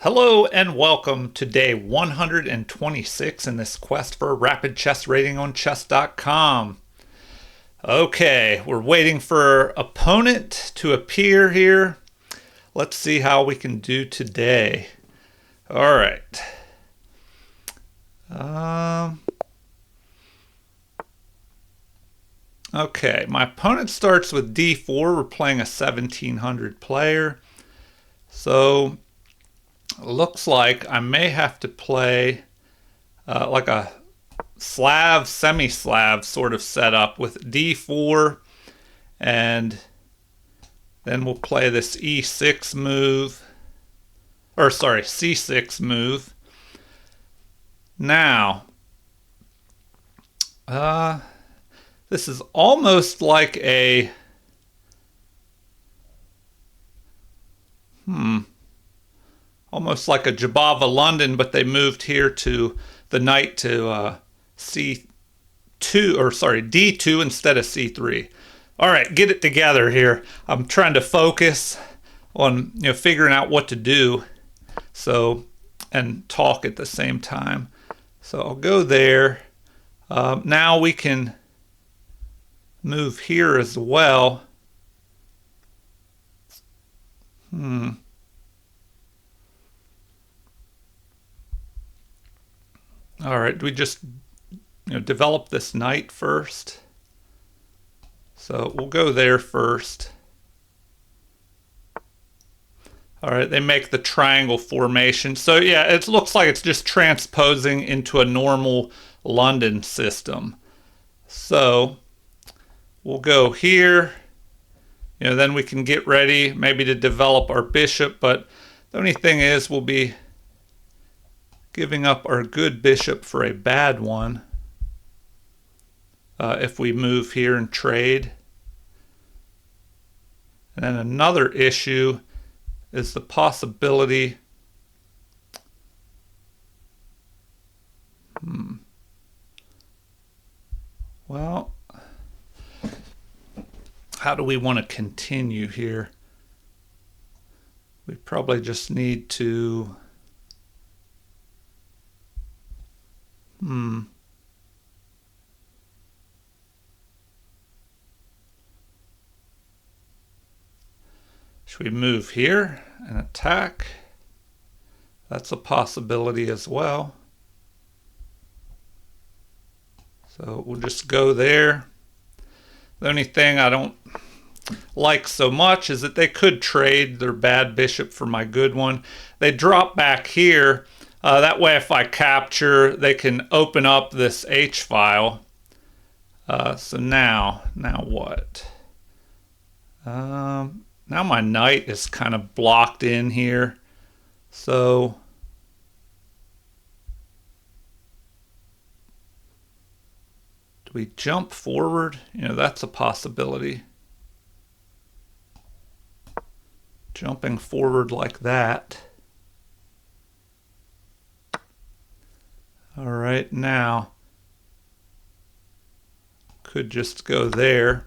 Hello and welcome to day 126 in this quest for a rapid chess rating on chess.com. Okay, we're waiting for opponent to appear here. Let's see how we can do today. All right. Okay, my opponent starts with d4. We're playing a 1700 player. So looks like I may have to play like a Slav, semi-Slav sort of setup with d4, and then we'll play this e6 move, or sorry, c6 move. Now, this is almost like a almost like a Jabava London, but they moved here to the knight to c2, or sorry, d2 instead of c3. All right, get it together here. I'm trying to focus on figuring out what to do, so and talk at the same time. So I'll go there. Now we can move here as well. All right, we just develop this knight first. So we'll go there first. All right, they make the triangle formation. So yeah, it looks like it's just transposing into a normal London system. So we'll go here. Then we can get ready maybe to develop our bishop, but the only thing is we'll be giving up our good bishop for a bad one if we move here and trade. And then another issue is the possibility well, how do we want to continue here? We probably just need to should we move here and attack? That's a possibility as well. So we'll just go there. The only thing I don't like so much is that they could trade their bad bishop for my good one. They drop back here. That way if I capture, they can open up this H file. So now what? Now my knight is kind of blocked in here. So do we jump forward? That's a possibility. Jumping forward like that. All right, now could just go there.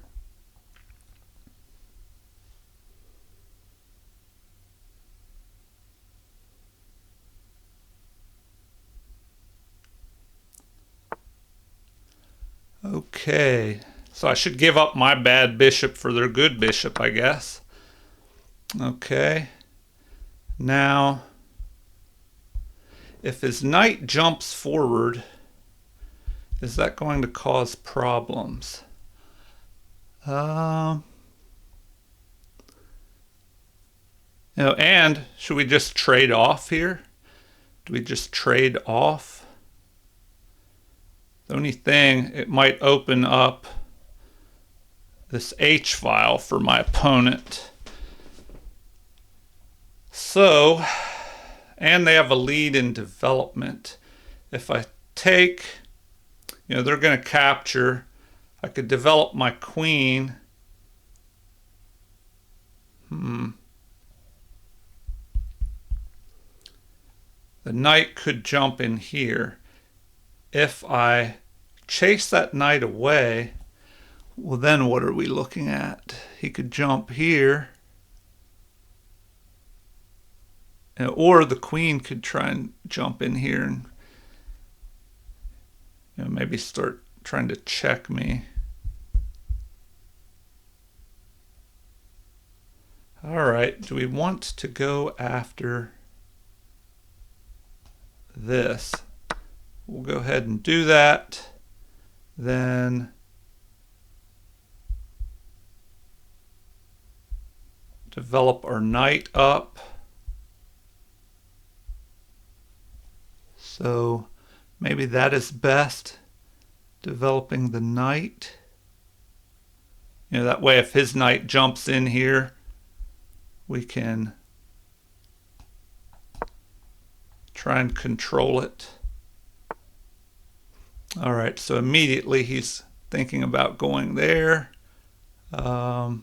Okay, so I should give up my bad bishop for their good bishop, I guess. Okay, now if his knight jumps forward, is that going to cause problems? And should we just trade off here? Do we just trade off? The only thing, it might open up this H file for my opponent. So, and they have a lead in development. If I take, they're going to capture. I could develop my queen. The knight could jump in here. If I chase that knight away, well, then what are we looking at? He could jump here. Or the queen could try and jump in here and maybe start trying to check me. All right, do we want to go after this? We'll go ahead and do that. Then develop our knight up. So maybe that is best, developing the knight. That way if his knight jumps in here, we can try and control it. All right, so immediately he's thinking about going there. Now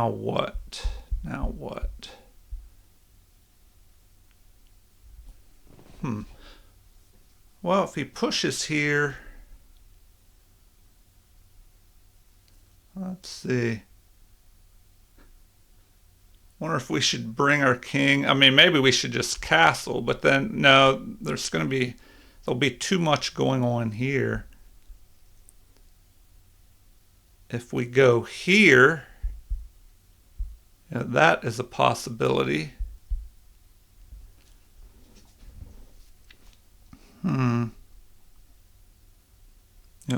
what? Now what? Well, if he pushes here, let's see. Wonder if we should bring our king. I mean, maybe we should just castle, but then no, there'll be too much going on here. If we go here, that is a possibility.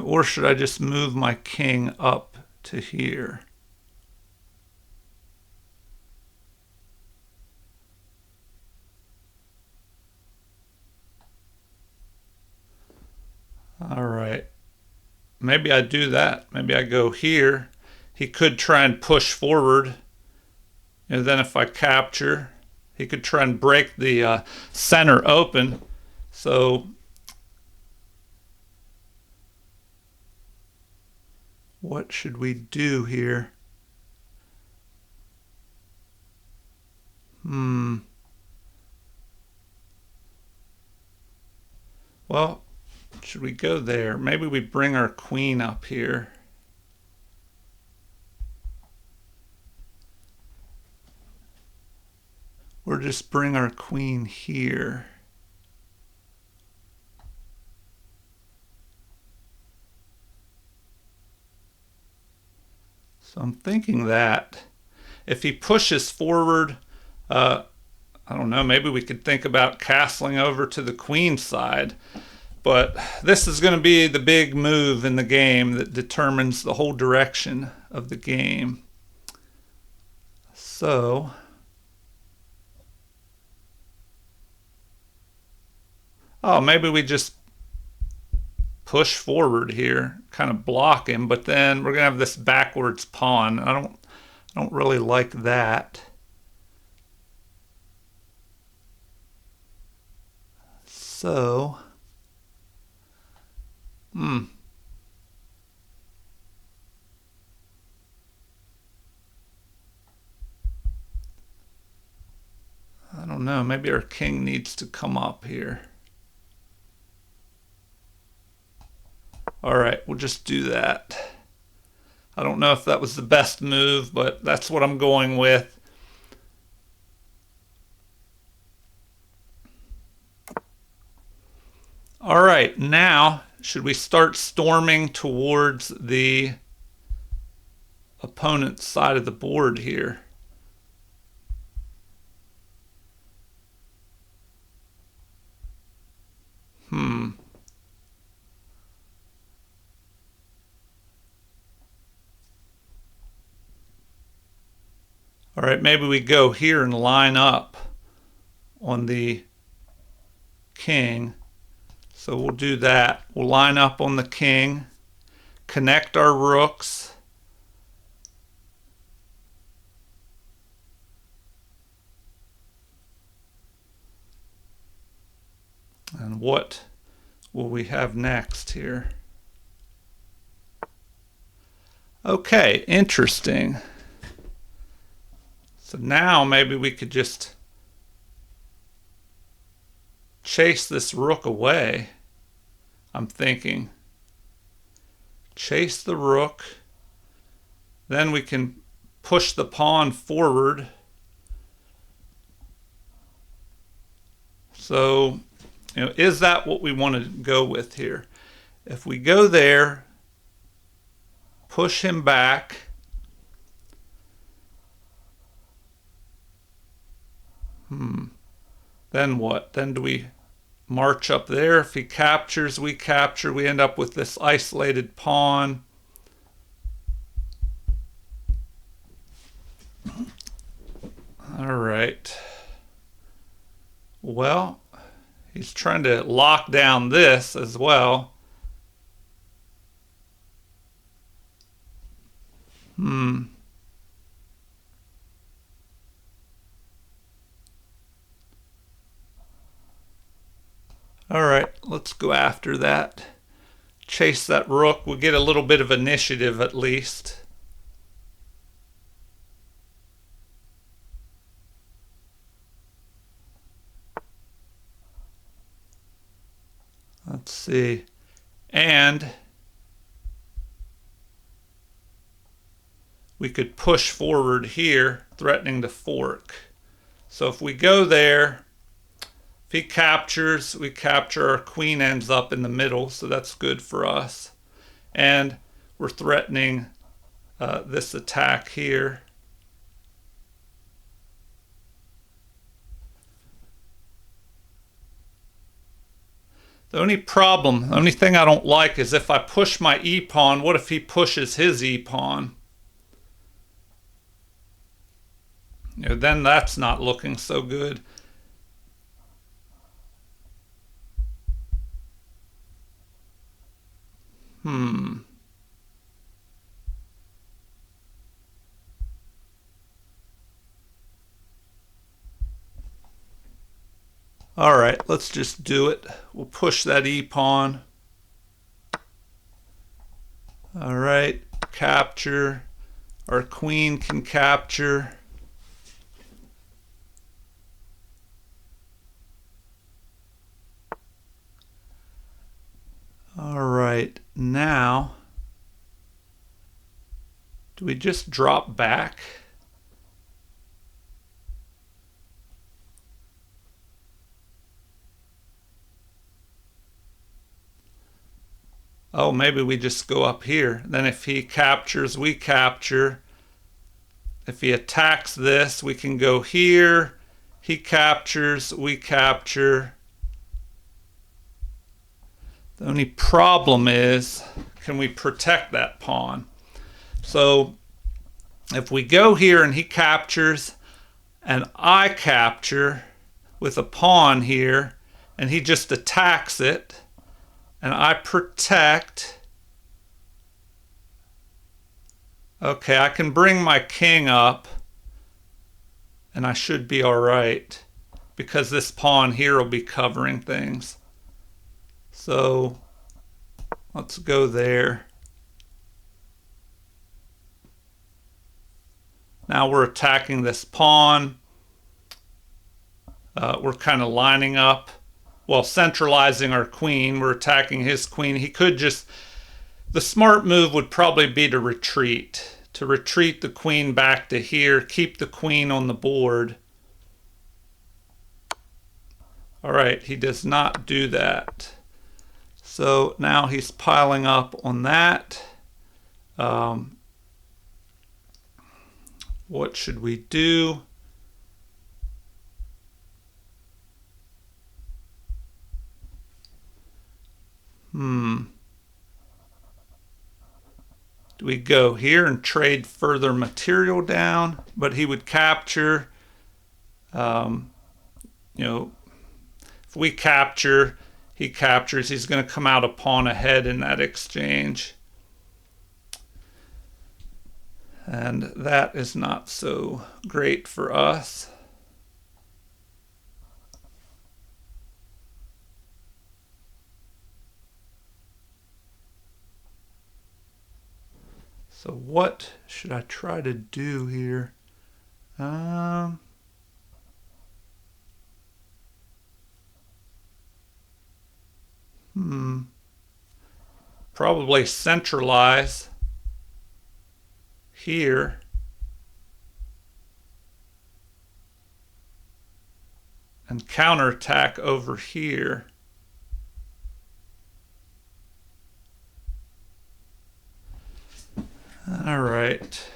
Or should I just move my king up to here? All right. Maybe I do that. Maybe I go here. He could try and push forward. And then if I capture, he could try and break the center open. So what should we do here? Well, should we go there? Maybe we bring our queen up here. Or just bring our queen here. So I'm thinking that if he pushes forward, I don't know, maybe we could think about castling over to the queen side. But this is going to be the big move in the game that determines the whole direction of the game. So maybe we just push forward here, kind of block him, but then we're going to have this backwards pawn. I don't really like that. So I don't know, maybe our king needs to come up here. All right, we'll just do that. I don't know if that was the best move, but that's what I'm going with. All right, now should we start storming towards the opponent's side of the board here? All right, maybe we go here and line up on the king. So we'll do that. We'll line up on the king, connect our rooks. And what will we have next here? Okay, interesting. So now maybe we could just chase this rook away. I'm thinking chase the rook, then we can push the pawn forward. So, is that what we want to go with here? If we go there, push him back, then what? Then do we march up there? If he captures, we capture. We end up with this isolated pawn. All right. Well, he's trying to lock down this as well. All right, let's go after that. Chase that rook. We'll get a little bit of initiative at least. Let's see. And we could push forward here, threatening to fork. So if we go there, if he captures, we capture. Our queen ends up in the middle, so that's good for us. And we're threatening this attack here. The only problem, the only thing I don't like is if I push my e-pawn, what if he pushes his e-pawn? Then that's not looking so good. All right, let's just do it. We'll push that e-pawn. All right, capture. Our queen can capture. All right, now, do we just drop back? Oh, maybe we just go up here. Then if he captures, we capture. If he attacks this, we can go here. He captures, we capture. The only problem is, can we protect that pawn? So if we go here and he captures and I capture with a pawn here and he just attacks it and I protect, okay, I can bring my king up and I should be all right because this pawn here will be covering things. So let's go there. Now we're attacking this pawn. We're kind of lining up, well, centralizing our queen. We're attacking his queen. He could just, the smart move would probably be to retreat the queen back to here, keep the queen on the board. All right, he does not do that. So now he's piling up on that. What should we do? Do we go here and trade further material down? But he would capture, if we capture, he captures, he's going to come out a pawn ahead in that exchange. And that is not so great for us. So what should I try to do here? Probably centralize here. and counterattack over here. All right.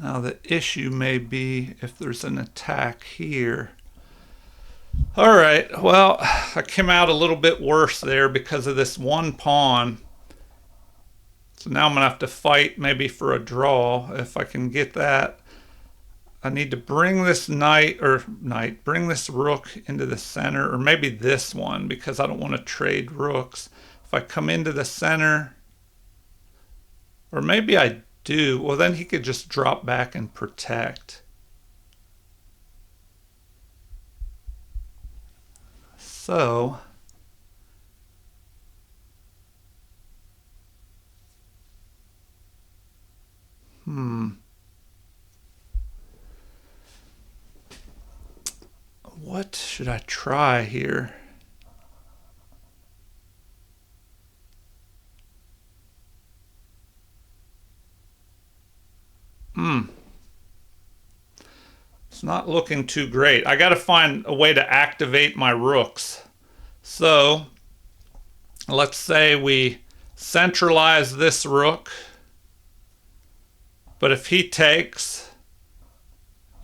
Now the issue may be if there's an attack here. All right, well, I came out a little bit worse there because of this one pawn. So now I'm going to have to fight maybe for a draw if I can get that. I need to bring this bring this rook into the center, or maybe this one because I don't want to trade rooks. If I come into the center, or maybe I do, well then he could just drop back and protect. So what should I try here? It's not looking too great. I got to find a way to activate my rooks. So let's say we centralize this rook, but if he takes,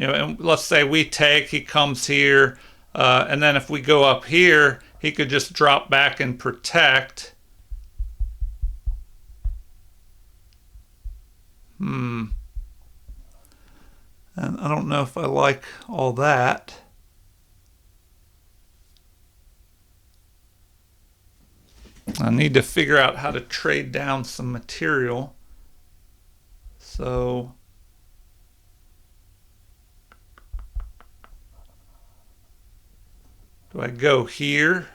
and let's say we take, he comes here, and then if we go up here, he could just drop back and protect. And I don't know if I like all that. I need to figure out how to trade down some material. So do I go here?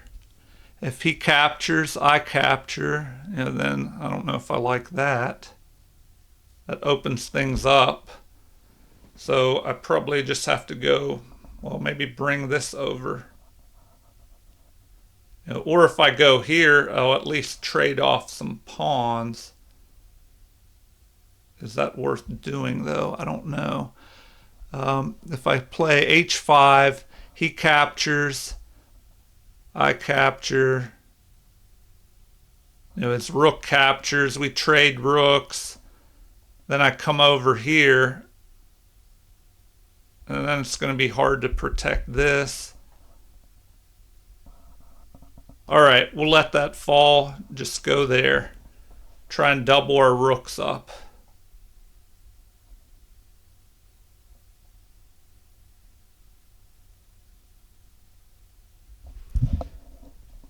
If he captures, I capture. Then I don't know if I like that. That opens things up. So I probably just have to go, well, maybe bring this over. Or if I go here, I'll at least trade off some pawns. Is that worth doing, though? I don't know. If I play h5, he captures, I capture. His rook captures, we trade rooks. Then I come over here, and then it's going to be hard to protect this. All right, we'll let that fall. Just go there. Try and double our rooks up.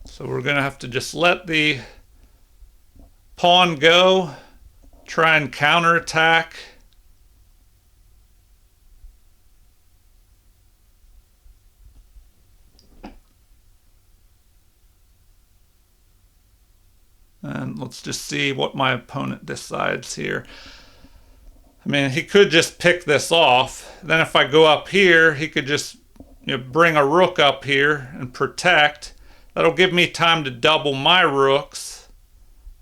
So we're going to have to just let the pawn go, try and counterattack. And let's just see what my opponent decides here. I mean, he could just pick this off. Then if I go up here, he could just bring a rook up here and protect. That'll give me time to double my rooks.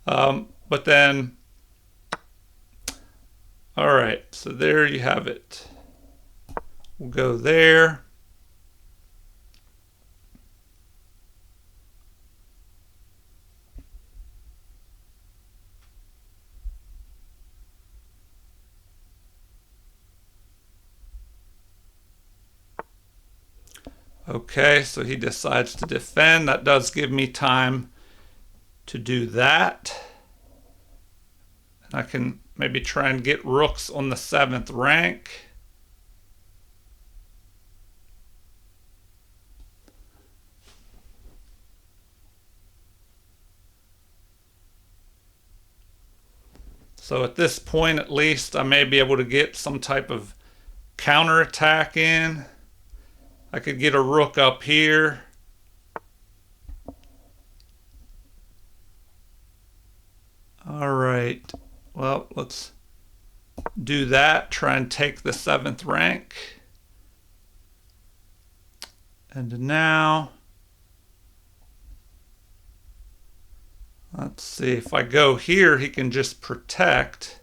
But then, all right, so there you have it. We'll go there. Okay, so he decides to defend. That does give me time to do that. And I can maybe try and get rooks on the 7th rank. So at this point, at least, I may be able to get some type of counterattack in. I could get a rook up here. All right, well, let's do that. Try and take the 7th rank. And now, Let's see, if I go here, he can just protect.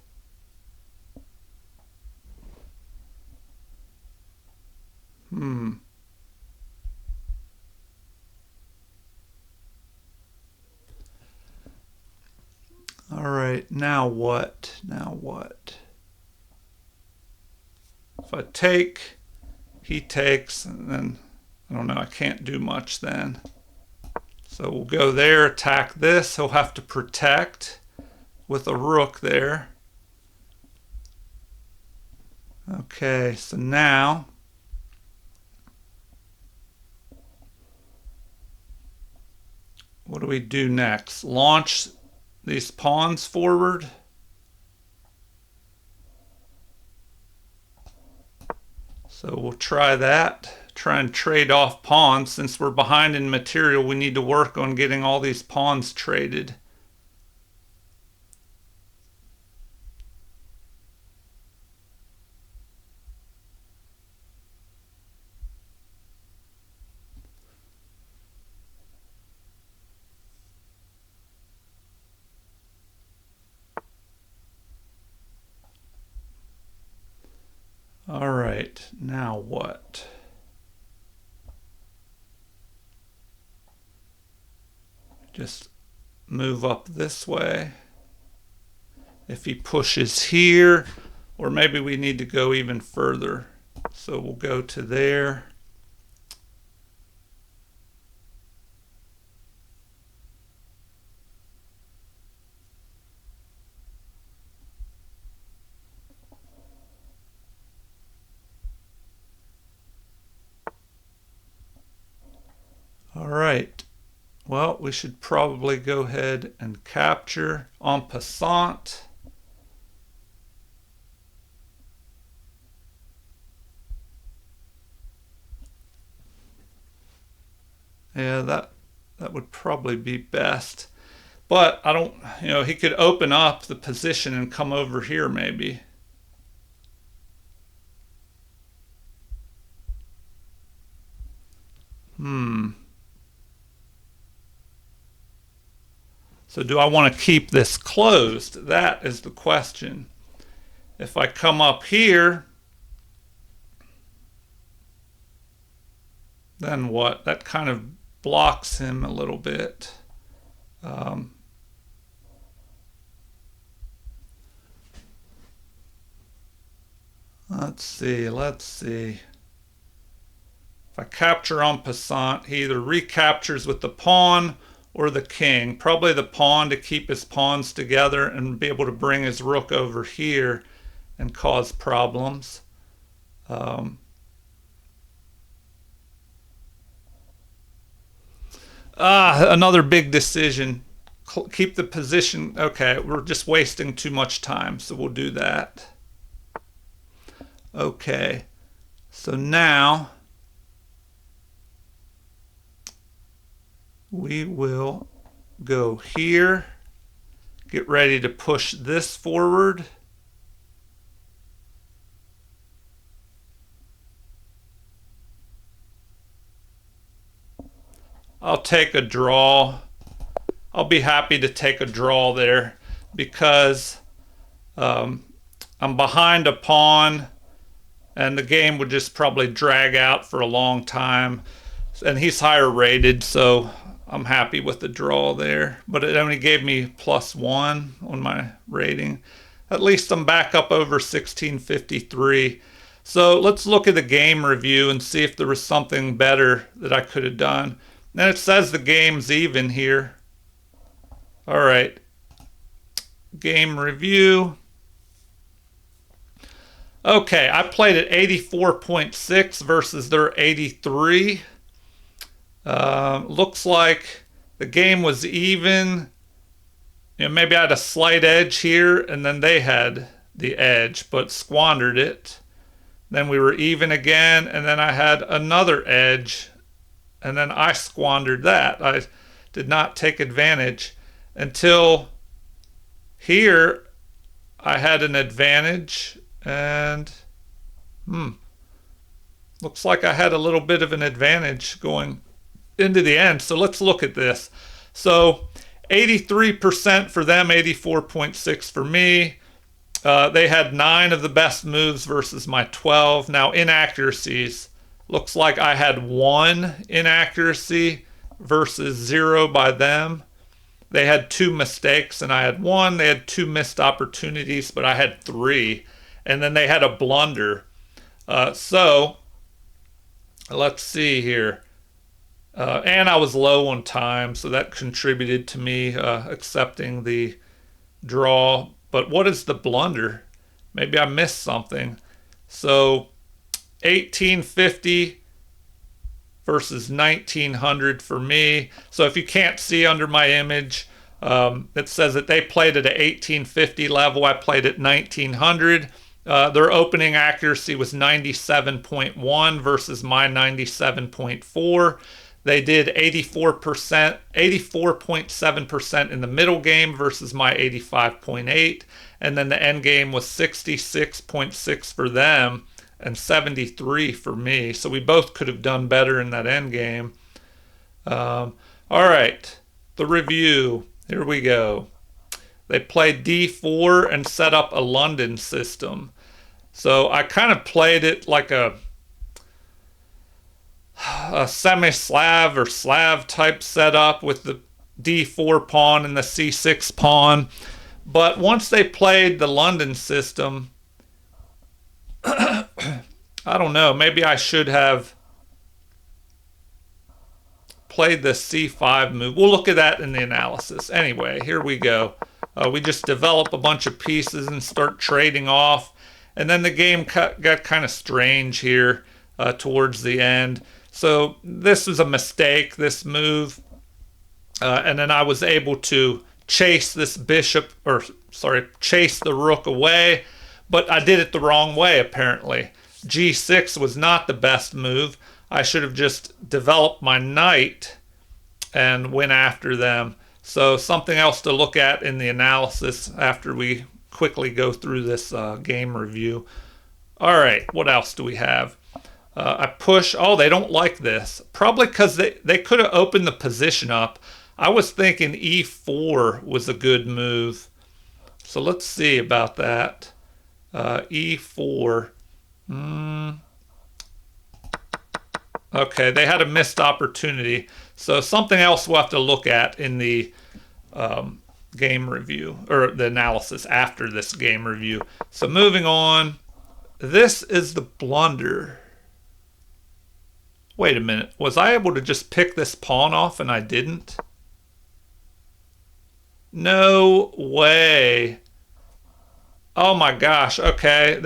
All right, now what? Now what? If I take, he takes, and then, I don't know, I can't do much then. So we'll go there, attack this. He'll have to protect with a rook there. Okay, so now what do we do next? Launch these pawns forward. So we'll try that. Try and trade off pawns. Since we're behind in material, we need to work on getting all these pawns traded. All right, now what? Just move up this way. If he pushes here, or maybe we need to go even further. So we'll go to there. All right. Well, we should probably go ahead and capture en passant. Yeah, that would probably be best. But I don't, he could open up the position and come over here maybe. So do I want to keep this closed? That is the question. If I come up here, then what? That kind of blocks him a little bit. Let's see. If I capture en passant, he either recaptures with the pawn or the king. Probably the pawn to keep his pawns together and be able to bring his rook over here and cause problems. Another big decision. Keep the position. Okay, we're just wasting too much time, so we'll do that. Okay, so now we will go here, get ready to push this forward. I'll take a draw. I'll be happy to take a draw there because I'm behind a pawn and the game would just probably drag out for a long time. And he's higher rated, so I'm happy with the draw there. But it only gave me +1 on my rating. At least I'm back up over 1653. So let's look at the game review and see if there was something better that I could have done. And it says the game's even here. All right. Game review. Okay, I played at 84.6 versus their 83. Looks like the game was even. Maybe I had a slight edge here, and then they had the edge, but squandered it. Then we were even again, and then I had another edge, and then I squandered that. I did not take advantage until here I had an advantage, and looks like I had a little bit of an advantage going into the end. So let's look at this. So 83% for them, 84.6 for me. They had 9 of the best moves versus my 12. Now, inaccuracies. Looks like I had 1 inaccuracy versus 0 by them. They had 2 mistakes and I had 1. They had 2 missed opportunities, but I had 3. And then they had a blunder. So, let's see here. And I was low on time, so that contributed to me accepting the draw. But what is the blunder? Maybe I missed something. So 1850 versus 1900 for me. So if you can't see under my image, it says that they played at an 1850 level. I played at 1900. Their opening accuracy was 97.1 versus my 97.4. They did 84.7% in the middle game versus my 85.8. And then the end game was 66.6 for them and 73 for me. So we both could have done better in that end game. All right, the review. Here we go. They played D4 and set up a London system. So I kind of played it like a semi-Slav or Slav type setup with the D4 pawn and the C6 pawn. But once they played the London system, I don't know, maybe I should have played the C5 move. We'll look at that in the analysis. Anyway, here we go. We just develop a bunch of pieces and start trading off. And then the game got kind of strange here towards the end. So this was a mistake, this move. And then I was able to chase this chase the rook away. But I did it the wrong way, apparently. G6 was not the best move. I should have just developed my knight and went after them. So something else to look at in the analysis after we quickly go through this game review. All right, what else do we have? I push. Oh, they don't like this. Probably because they could have opened the position up. I was thinking E4 was a good move. So let's see about that. E4. Okay, they had a missed opportunity. So something else we'll have to look at in the game review, or the analysis after this game review. So moving on. This is the blunder. Wait a minute. Was I able to just pick this pawn off and I didn't? No way. Oh my gosh. Okay.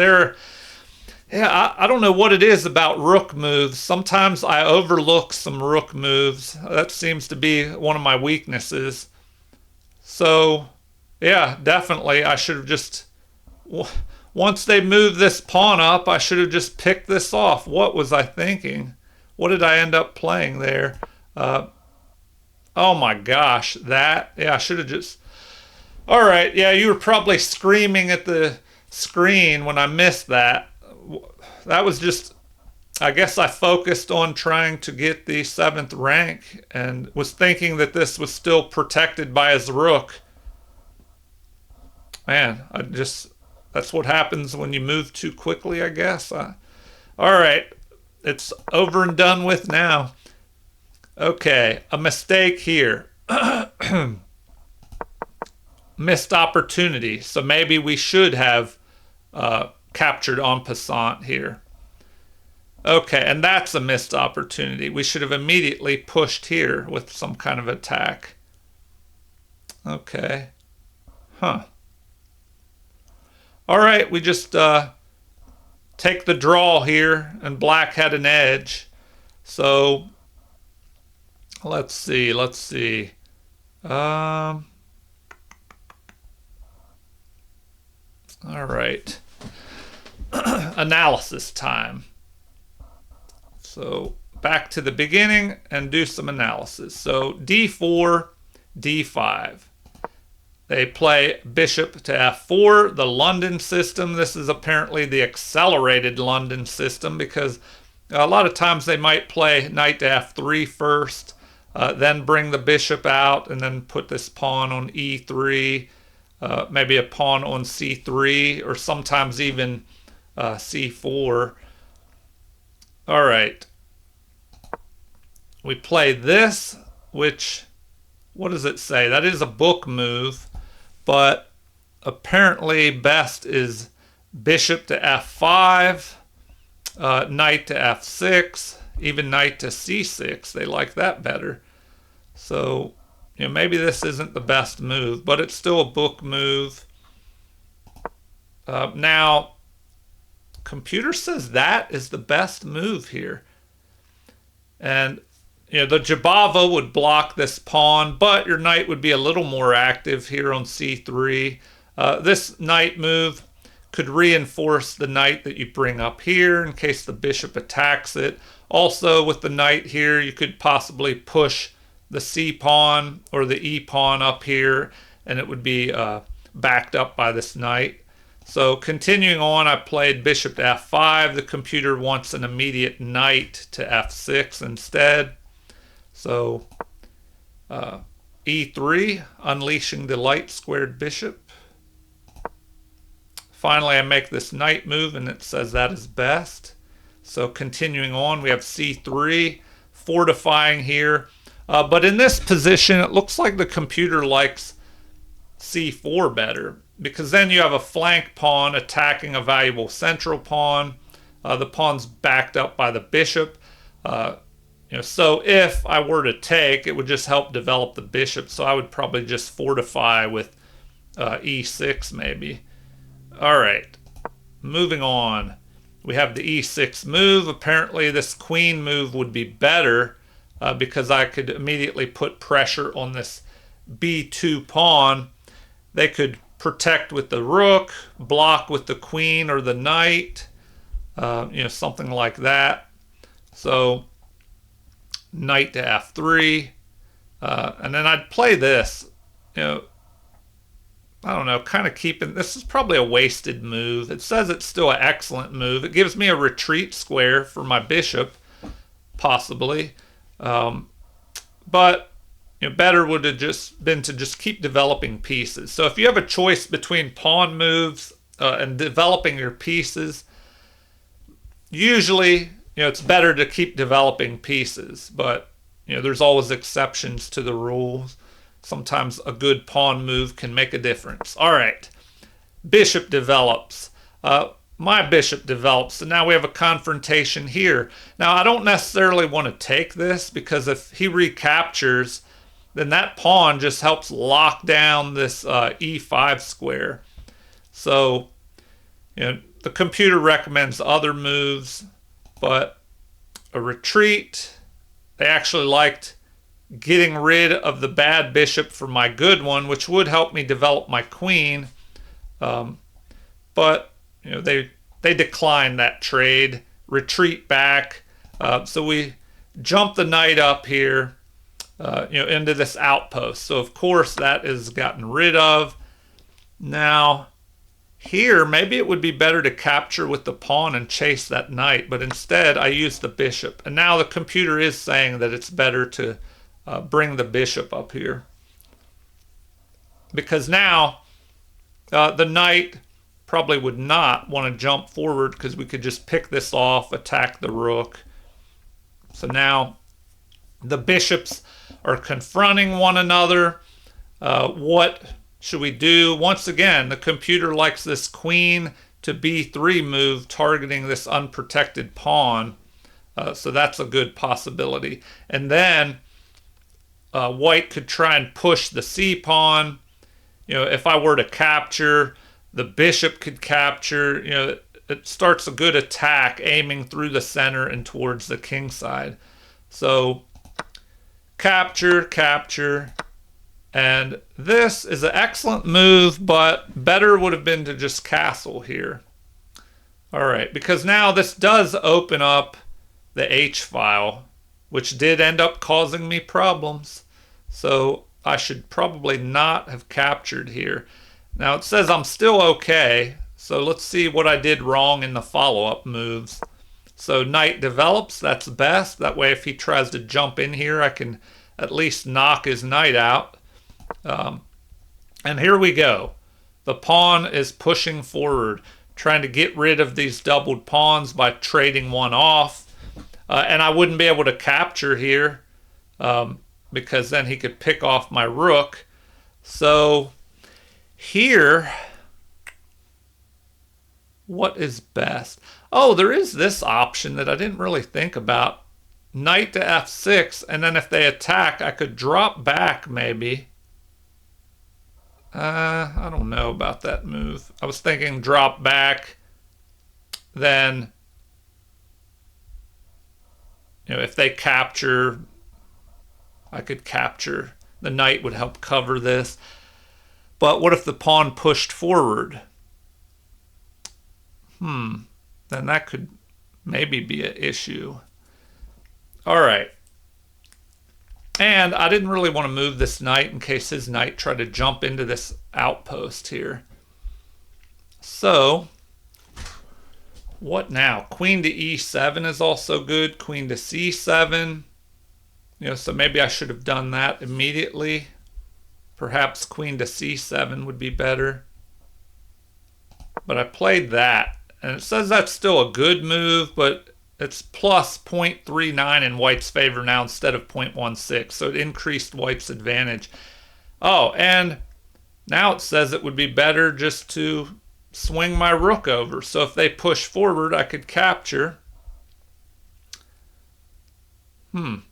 I don't know what it is about rook moves. Sometimes I overlook some rook moves. That seems to be one of my weaknesses. So, yeah, definitely I should have just... Once they moved this pawn up, I should have just picked this off. What was I thinking? What did I end up playing there? Oh my gosh, I should have just... All right, yeah, you were probably screaming at the screen when I missed that. That was just... I guess I focused on trying to get the 7th rank and was thinking that this was still protected by his rook. Man, that's what happens when you move too quickly, I guess. All right, it's over and done with now. Okay, a mistake here. Missed opportunity. So maybe we should have captured en passant here. Okay, and that's a missed opportunity. We should have immediately pushed here with some kind of attack. Okay. Huh. All right, we just take the draw here, and black had an edge. So, let's see. All right. Analysis time. So back to the beginning and do some analysis. So D4, D5. They play bishop to F4, the London system. This is apparently the accelerated London system because a lot of times they might play knight to F3 first. then bring the bishop out, and then put this pawn on e3, maybe a pawn on c3, or sometimes even c4. All right. We play this, which, what does it say? That is a book move, but apparently best is bishop to f5, knight to f6, even knight to c6. They like that better. So, maybe this isn't the best move, but it's still a book move. Now, computer says that is the best move here. And, the Jabava would block this pawn, but your knight would be a little more active here on c3. This knight move could reinforce the knight that you bring up here in case the bishop attacks it. Also, with the knight here, you could possibly push the c pawn or the e pawn up here, and it would be backed up by this knight. So continuing on, I played bishop to f5. The computer wants an immediate knight to f6 instead. So e3, unleashing the light squared bishop. Finally, I make this knight move, and it says that is best. So continuing on, we have c3, fortifying here. But in this position, it looks like the computer likes c4 better, because then you have a flank pawn attacking a valuable central pawn. The pawn's backed up by the bishop. So if I were to take, it would just help develop the bishop. So I would probably just fortify with e6 maybe. All right, moving on. We have the e6 move. Apparently this queen move would be better because I could immediately put pressure on this b2 pawn. They could protect with the rook, block with the queen or the knight, something like that. So knight to f3, and then I'd play this, I don't know, kind of keeping, this is probably a wasted move. It says it's still an excellent move. It gives me a retreat square for my bishop, possibly. But better would have just been to just keep developing pieces. So if you have a choice between pawn moves and developing your pieces, usually, it's better to keep developing pieces. But, there's always exceptions to the rules. Sometimes a good pawn move can make a difference. All right, bishop develops. My bishop develops, and now we have a confrontation here. Now, I don't necessarily want to take this, because if he recaptures, then that pawn just helps lock down this e5 square. So, the computer recommends other moves, but a retreat, they actually liked getting rid of the bad bishop for my good one, which would help me develop my queen. But they declined that trade, retreat back. So we jump the knight up here, into this outpost. So of course that is gotten rid of. Now here, maybe it would be better to capture with the pawn and chase that knight, but instead I use the bishop. And now the computer is saying that it's better to bring the bishop up here, because now the knight probably would not want to jump forward, because we could just pick this off, attack the rook. So now the bishops are confronting one another. What should we do? Once again, the computer likes this queen to b3 move, targeting this unprotected pawn. So that's a good possibility. And then white could try and push the c pawn. If I were to capture, the bishop could capture. It starts a good attack aiming through the center and towards the king side. So capture, capture. And this is an excellent move, but better would have been to just castle here. All right, because now this does open up the H file, which did end up causing me problems. So I should probably not have captured here. Now it says I'm still okay. So let's see what I did wrong in the follow-up moves. So knight develops, that's best. That way if he tries to jump in here, I can at least knock his knight out. And here we go. The pawn is pushing forward, trying to get rid of these doubled pawns by trading one off. And I wouldn't be able to capture here because then he could pick off my rook. So here, what is best? Oh, there is this option that I didn't really think about. Knight to f6, and then if they attack, I could drop back maybe. I don't know about that move. I was thinking drop back, then, if they capture, I could capture. The knight would help cover this. But what if the pawn pushed forward? Then that could maybe be an issue. All right. And I didn't really want to move this knight in case his knight tried to jump into this outpost here. So, what now? Queen to e7 is also good. Queen to c7. So maybe I should have done that immediately. Perhaps queen to c7 would be better. But I played that. And it says that's still a good move, but it's plus 0.39 in white's favor now instead of 0.16. So it increased white's advantage. Oh, and now it says it would be better just to swing my rook over. So if they push forward, I could capture. All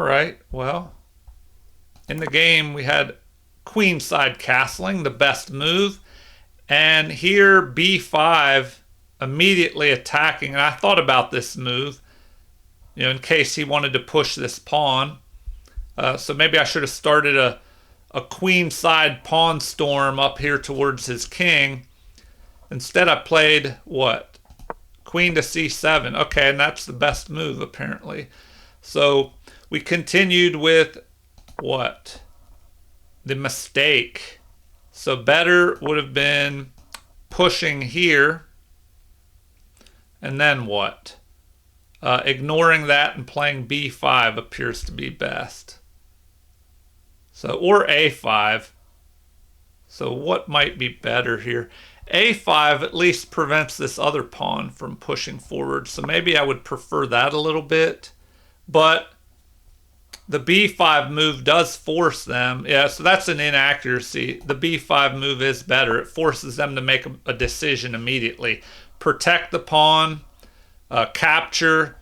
right, well, in the game we had queenside castling, the best move. And here b5 immediately attacking. And I thought about this move, in case he wanted to push this pawn. So maybe I should have started a queenside pawn storm up here towards his king. Instead I played what? Queen to c7. Okay, and that's the best move apparently. So we continued with what? The mistake. So better would have been pushing here. And then what? Ignoring that and playing b5 appears to be best. So, or a5. So what might be better here? a5 at least prevents this other pawn from pushing forward. So maybe I would prefer that a little bit. But the b5 move does force them. Yeah, so that's an inaccuracy. The b5 move is better. It forces them to make a decision immediately. Protect the pawn, capture.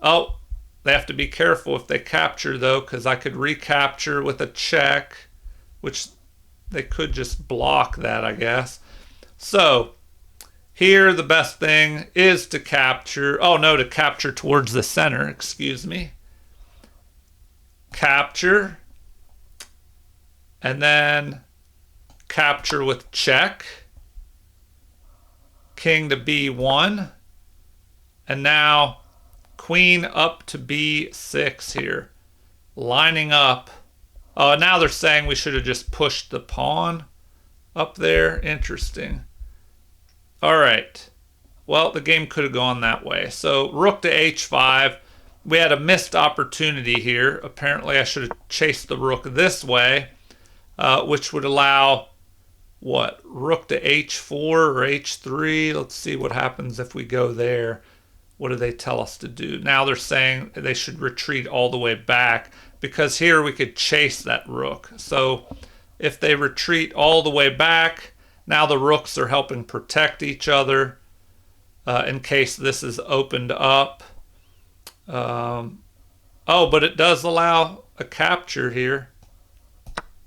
Oh, they have to be careful if they capture, though, because I could recapture with a check, which they could just block that, I guess. So here the best thing is to capture. Oh, no, to capture towards the center, excuse me. Capture, and then capture with check, king to b1, and now queen up to b6 here, lining up. Now they're saying we should have just pushed the pawn up there. Interesting. All right, well, the game could have gone that way. So rook to h5. We had a missed opportunity here. Apparently I should have chased the rook this way, which would allow, what, rook to h4 or h3. Let's see what happens if we go there. What do they tell us to do? Now they're saying they should retreat all the way back because here we could chase that rook. So if they retreat all the way back, now the rooks are helping protect each other in case this is opened up. Oh, but it does allow a capture here.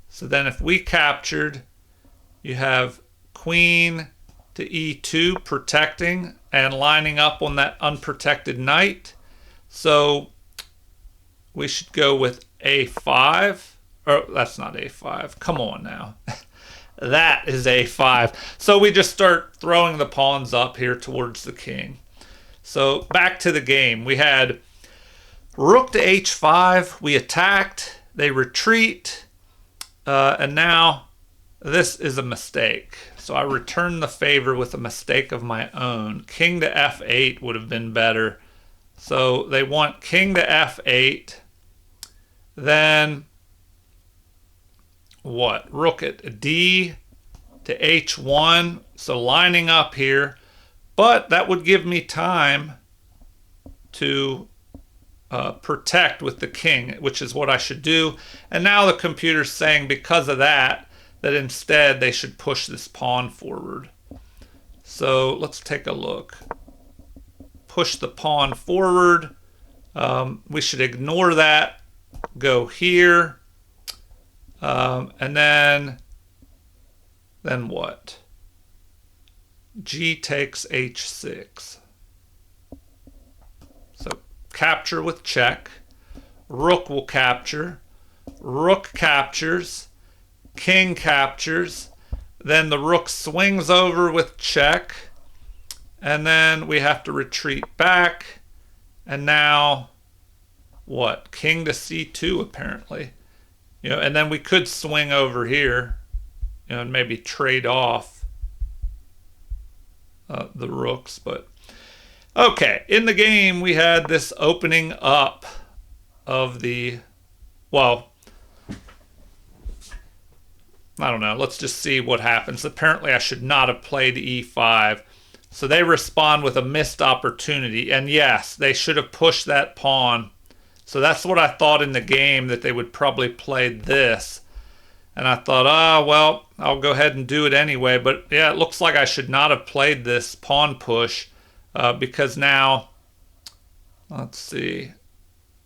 So then if we captured, you have queen to e2 protecting and lining up on that unprotected knight. So we should go with a5. Or that's not a5. Come on now. That is a5. So we just start throwing the pawns up here towards the king. So back to the game. We had rook to h5, we attacked, they retreat, and now this is a mistake. So I returned the favor with a mistake of my own. King to f8 would have been better. So they want king to f8. Then what? Rook at d to h1. So lining up here. But that would give me time to protect with the king, which is what I should do. And now the computer's saying because of that, that instead they should push this pawn forward. So let's take a look. Push the pawn forward. We should ignore that. Go here. And then what? G takes h6. So capture with check. Rook will capture. Rook captures. King captures. Then the rook swings over with check. And then we have to retreat back. And now what? King to c2 apparently. And then we could swing over here, and maybe trade off the rooks. But okay, in the game we had this opening up of the, well, I don't know. Let's just see what happens. Apparently I should not have played e5. So they respond with a missed opportunity. And yes, they should have pushed that pawn. So that's what I thought in the game, that they would probably play this. And I thought, well, I'll go ahead and do it anyway. But yeah, it looks like I should not have played this pawn push because now, let's see,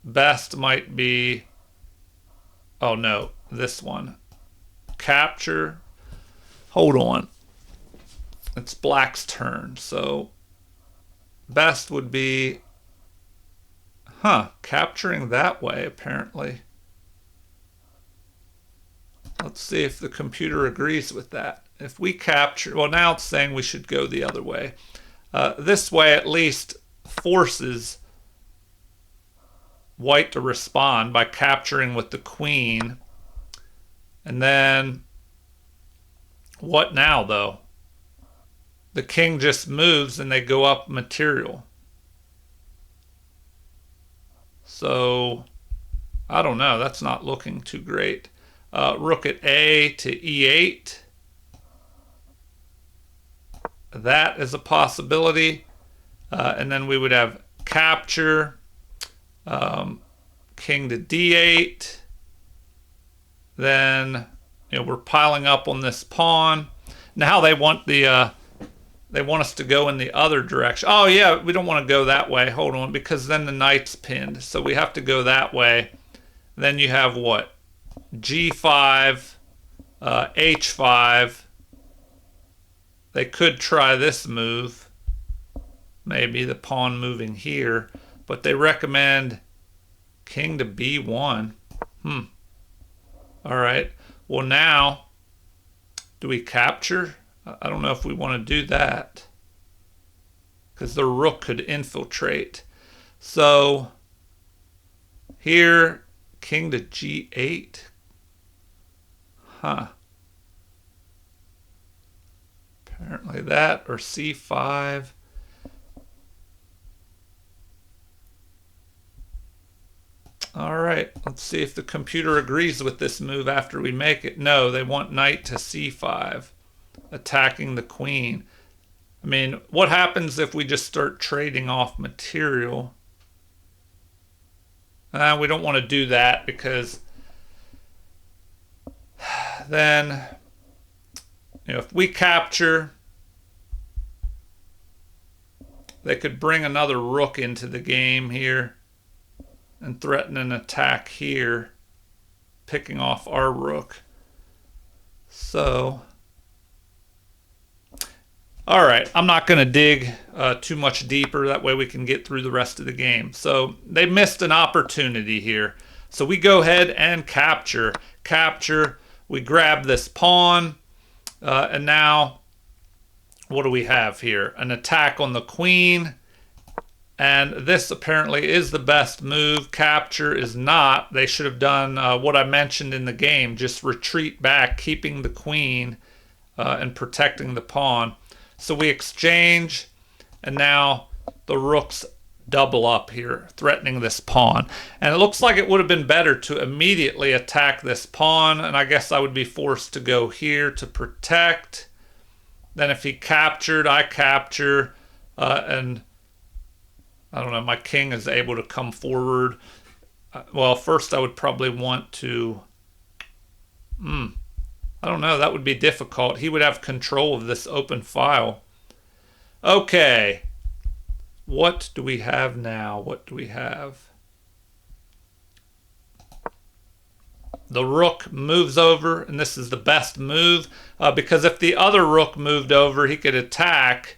best might be, oh no, this one. Capture. Hold on. It's black's turn. So best would be, capturing that way, apparently. Let's see if the computer agrees with that. If we capture, well, now it's saying we should go the other way. This way at least forces white to respond by capturing with the queen. And then, what now, though? The king just moves and they go up material. So, I don't know. That's not looking too great. Rook at A to E8. That is a possibility. And then we would have capture. King to D8. Then, we're piling up on this pawn. Now they want the... they want us to go in the other direction. Oh, yeah, we don't want to go that way. Hold on, because then the knight's pinned. So we have to go that way. Then you have what? G5, H5. They could try this move. Maybe the pawn moving here. But they recommend king to B1. All right. Well, now, do we capture? I don't know if we want to do that because the rook could infiltrate. So here, king to G8. Apparently that, or C5. All right, let's see if the computer agrees with this move after we make it. No, they want knight to C5. Attacking the queen. I mean, what happens if we just start trading off material? We don't want to do that because then, if we capture, they could bring another rook into the game here and threaten an attack here, picking off our rook. So... all right, I'm not going to dig too much deeper. That way we can get through the rest of the game. So they missed an opportunity here. So we go ahead and capture. Capture. We grab this pawn. And now, what do we have here? An attack on the queen. And this apparently is the best move. Capture is not. They should have done what I mentioned in the game. Just retreat back, keeping the queen and protecting the pawn. So we exchange, and now the rook's double up here, threatening this pawn. And it looks like it would have been better to immediately attack this pawn, and I guess I would be forced to go here to protect. Then if he captured, I capture, and I don't know, my king is able to come forward. Well, first I would probably want to, I don't know, that would be difficult. He would have control of this open file. Okay. What do we have now? What do we have? The rook moves over, and this is the best move, because if the other rook moved over, he could attack,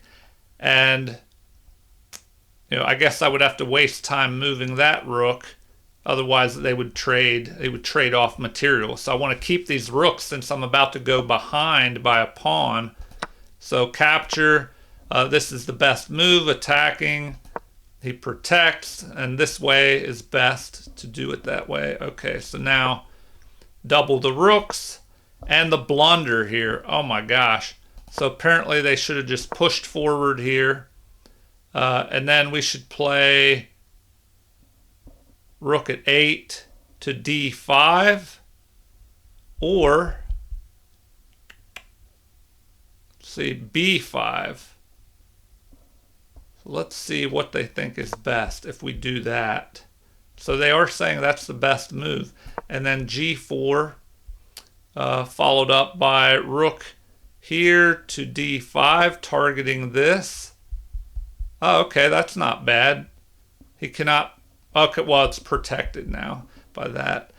and I guess I would have to waste time moving that rook. Otherwise, they would trade off material. So I want to keep these rooks since I'm about to go behind by a pawn. So capture. This is the best move, attacking. He protects, and this way is best to do it that way. Okay, so now double the rooks and the blunder here. Oh my gosh. So apparently they should have just pushed forward here. And then we should play rook at 8 to d5, or see b5. So let's see what they think is best if we do that. So they are saying that's the best move. And then g4, followed up by rook here to d5, targeting this. Oh, okay, that's not bad. He cannot. Okay, well, it's protected now by that.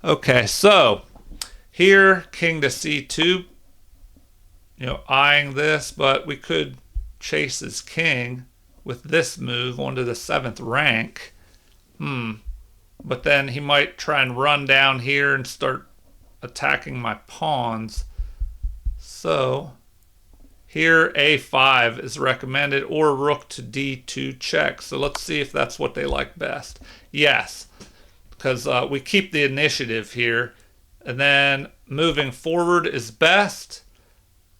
Okay, so here, king to c2, eyeing this, but we could chase his king with this move onto the 7th rank. But then he might try and run down here and start attacking my pawns. So here a5 is recommended, or rook to d2 check. So let's see if that's what they like best. Yes, because we keep the initiative here. And then moving forward is best.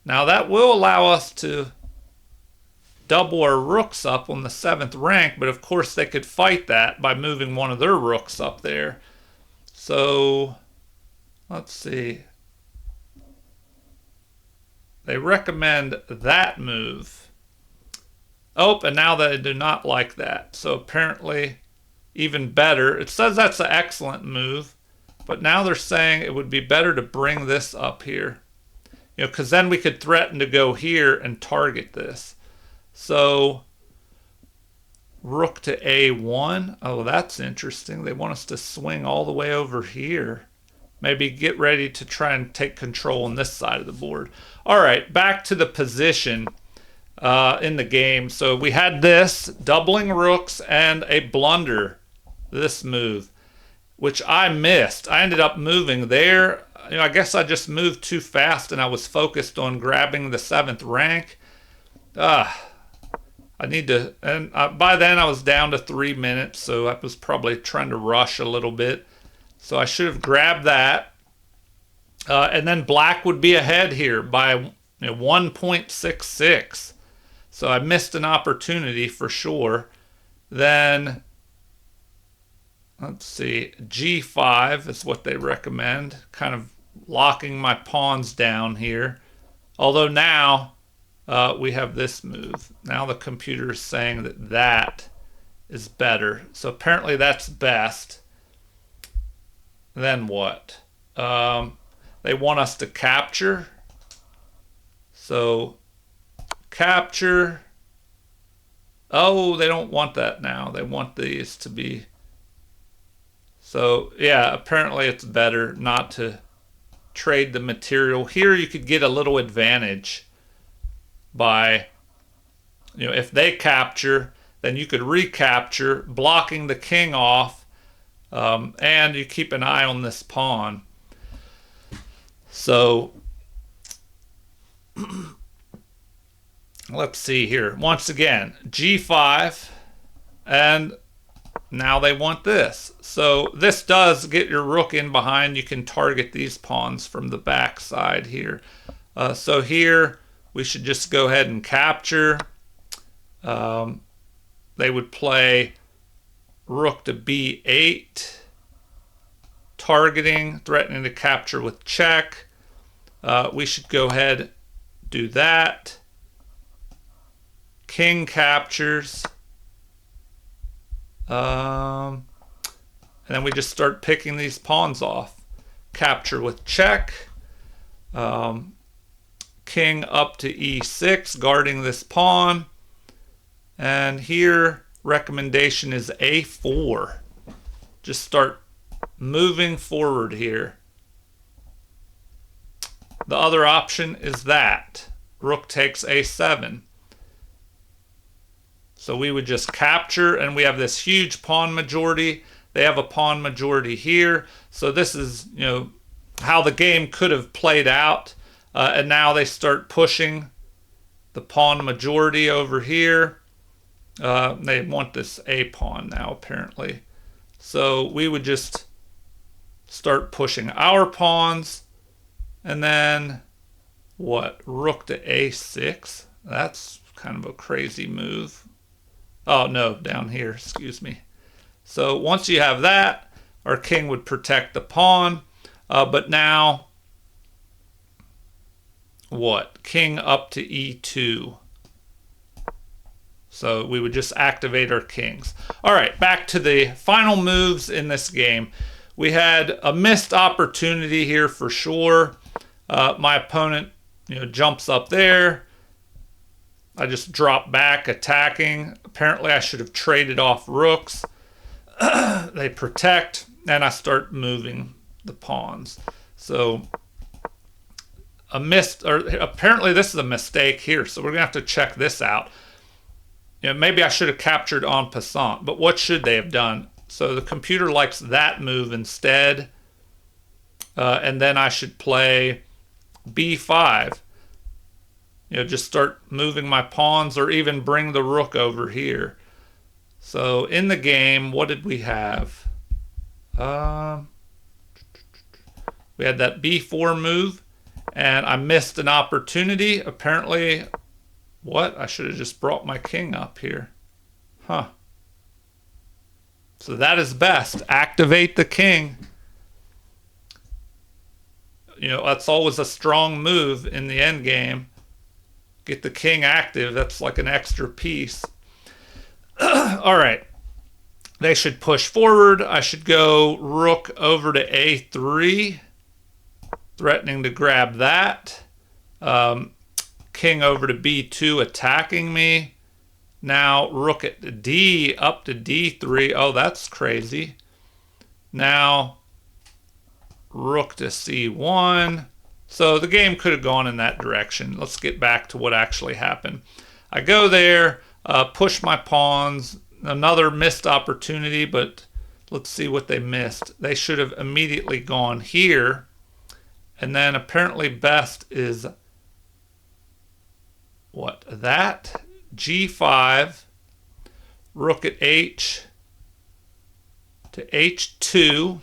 Now that will allow us to double our rooks up on the 7th rank, but of course they could fight that by moving one of their rooks up there. So let's see. They recommend that move. Oh, and now they do not like that. So apparently even better. It says that's an excellent move, but now they're saying it would be better to bring this up here. Because then we could threaten to go here and target this. So rook to a1. Oh, that's interesting. They want us to swing all the way over here. Maybe get ready to try and take control on this side of the board. All right, back to the position in the game. So we had this, doubling rooks, and a blunder, this move, which I missed. I ended up moving there. I guess I just moved too fast, and I was focused on grabbing the 7th rank. I need to, and by then I was down to 3 minutes, so I was probably trying to rush a little bit. So I should have grabbed that. And then black would be ahead here by 1.66. So I missed an opportunity for sure. Then, let's see, g5 is what they recommend. Kind of locking my pawns down here. Although now we have this move. Now the computer is saying that that is better. So apparently that's best. Then what? They want us to capture. So capture. Oh, they don't want that now. They want these to be. So yeah, apparently it's better not to trade the material. Here you could get a little advantage by, if they capture, then you could recapture, blocking the king off. And you keep an eye on this pawn. So let's see here. Once again, g5, and now they want this. So this does get your rook in behind. You can target these pawns from the back side here. So here we should just go ahead and capture. they would play rook to b8, targeting, threatening to capture with check. We should go ahead, do that. King captures. And then we just start picking these pawns off. Capture with check. King up to e6, guarding this pawn. And here, recommendation is a4. Just start moving forward here. The other option is that. Rook takes a7. So we would just capture, and we have this huge pawn majority. They have a pawn majority here. So this is, how the game could have played out. And now they start pushing the pawn majority over here. They want this a pawn now, apparently. So we would just start pushing our pawns. And then, what? Rook to a6? That's kind of a crazy move. Oh, no, down here, excuse me. So once you have that, our king would protect the pawn. But now, what? King up to e2. So we would just activate our kings. All right, back to the final moves in this game. We had a missed opportunity here for sure. My opponent, jumps up there. I just drop back attacking. Apparently I should have traded off rooks. They protect, and I start moving the pawns. So apparently this is a mistake here, so we're gonna have to check this out. Maybe I should have captured en passant, but what should they have done? So the computer likes that move instead, and then I should play b5. Just start moving my pawns, or even bring the rook over here. So in the game, what did we have? We had that b4 move, and I missed an opportunity. Apparently, what? I should have just brought my king up here. Huh. So that is best. Activate the king. That's always a strong move in the end game. Get the king active. That's like an extra piece. All right. They should push forward. I should go rook over to a3, threatening to grab that. King over to b2, attacking me. Now rook at d, up to d3. Oh, that's crazy. Now rook to c1. So the game could have gone in that direction. Let's get back to what actually happened. I go there, push my pawns. Another missed opportunity, but let's see what they missed. They should have immediately gone here. And then apparently best is what? That. g5. Rook at h to h2.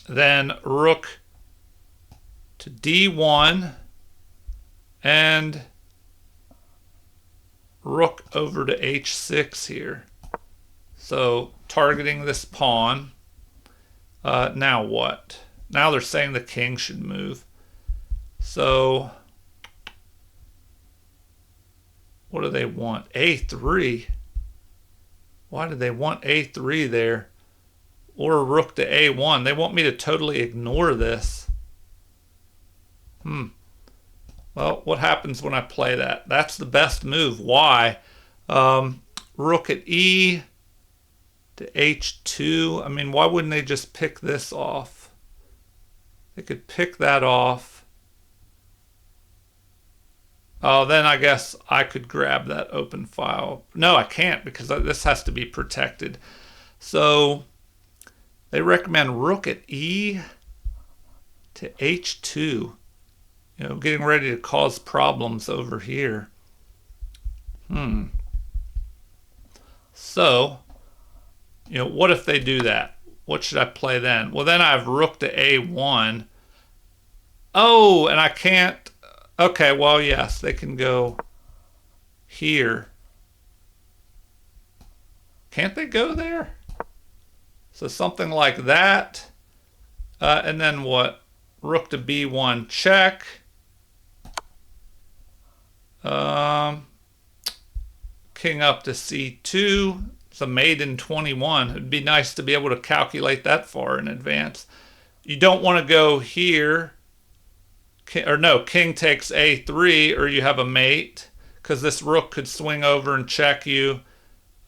Then rook to d1. And rook over to h6 here. So targeting this pawn. Now what? Now they're saying the king should move. So what do they want? a3. Why do they want a3 there? Or rook to a1. They want me to totally ignore this. Well, what happens when I play that? That's the best move. Why? Rook at e to h2. I mean, why wouldn't they just pick this off? They could pick that off. Oh, then I guess I could grab that open file. No, I can't, because this has to be protected. So they recommend rook at e to h2. Getting ready to cause problems over here. So, what if they do that? What should I play then? Well, then I have rook to a1. Oh, and I can't. Okay, well, yes, they can go here. Can't they go there? So something like that. And then what? Rook to b1 check. King up to c2. It's a maiden 21. It'd be nice to be able to calculate that far in advance. You don't want to go here. Or no, king takes a3, or you have a mate, because this rook could swing over and check you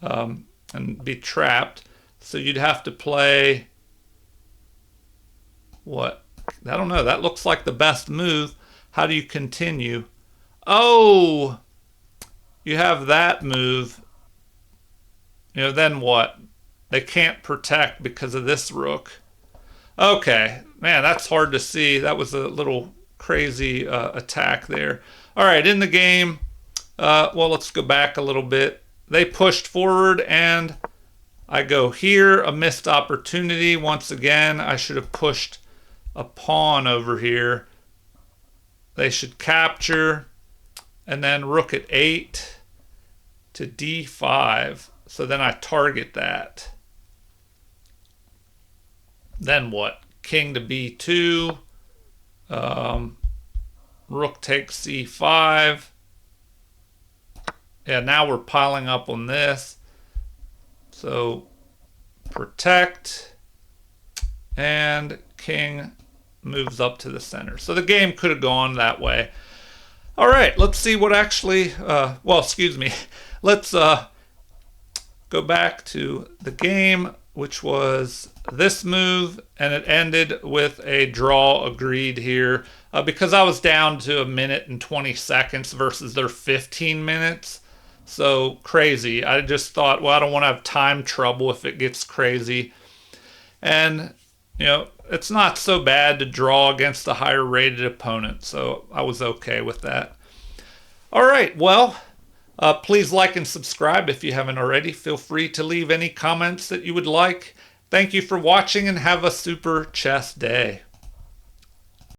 and be trapped. So you'd have to play what? I don't know. That looks like the best move. How do you continue? Oh, you have that move. You know, then what? They can't protect because of this rook. Okay, man, that's hard to see. That was a little crazy attack there. All right, in the game, well, let's go back a little bit. They pushed forward, and I go here. A missed opportunity. Once again, I should have pushed a pawn over here. They should capture, and then rook at 8 to d5. So then I target that. Then what? King to b2. Rook takes c5. Yeah, now we're piling up on this. So protect. And king moves up to the center. So the game could have gone that way. All right, let's see what actually, well, excuse me. Let's go back to the game, which was this move, and it ended with a draw agreed here because I was down to 1 minute and 20 seconds versus their 15 minutes. So crazy. I just thought, well, I don't want to have time trouble if it gets crazy. And, you know, it's not so bad to draw against a higher rated opponent. So I was okay with that. All right, well, please like and subscribe if you haven't already. Feel free to leave any comments that you would like. Thank you for watching and have a super chess day.